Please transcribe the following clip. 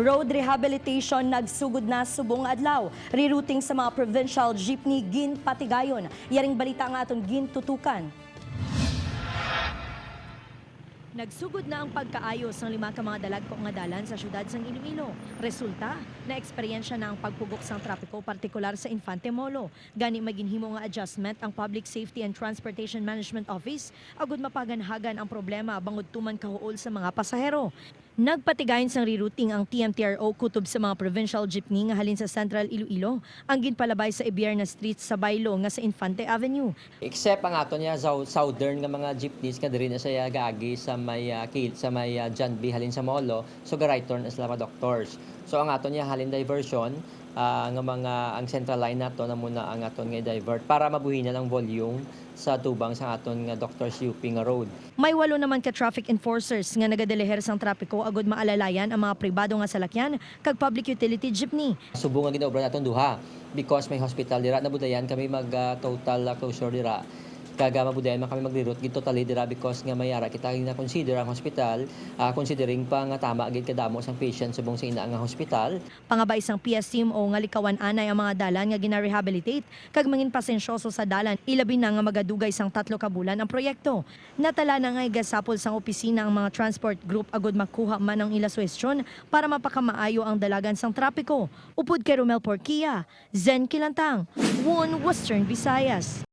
Road rehabilitation nagsugod na subong adlaw. Rerouting sa mga provincial jeepney gin Patigayon. Yaring balita nga aton gin tutukan. Nagsugod na ang pagkaayos ng 5 ka mga dalagko nga dalan sa syudad sang Iloilo. Resulta, na eksperyensya na ang pagpugok sang trapiko partikular sa Infante Molo. Gani maginhimo nga adjustment ang Public Safety and Transportation Management Office agud mapaganhagan ang problema bangod tuman kahuol sa mga pasahero. Nagpatigayon sang rerouting ang TMTRO kutob sa mga provincial jeepney nga halin sa Central Iloilo ang ginpalabay sa Ibierna Street sa Baylo nga sa Infante Avenue. Except ang ato niya southern nga mga jeepneys nga diri na siya gaagi sa may John B halin sa Molo, so ga right turn as mga doctors. So ang ato niya halin diversion nga mga ang central line nato na muna ang aton nga divert para mabuhinan ang volume sa tubang sa aton nga Doctors UP nga road. May 8 naman ka traffic enforcers nga nagadeliher sang trapiko agud maalalayan ang mga pribado nga salakyan kag public utility jeepney. Subong nga ginaobra naton duha because may hospital dira nabudayan kami mag total closure dira. Kaga mabudayan man kami magre-route gid totally dira because nga mayara kita na consider ang hospital considering pa nga tama gid kadamo sang patient subong sa ina nga hospital. Pangabay sang PS team o nga likawan anay ang mga dalan nga gina-rehabilitate kag mangin pasensyoso sa dalan ilabi na nga magadugay sang 3 ka bulan ang proyekto. Natala na nga igasapol sang opisina ang mga transport group agud makuha man ang ila suwestyon para mapakamaayo ang dalagan sang trapiko. Upod kay Romel Porquia, Zen Kilantang, One Western Visayas.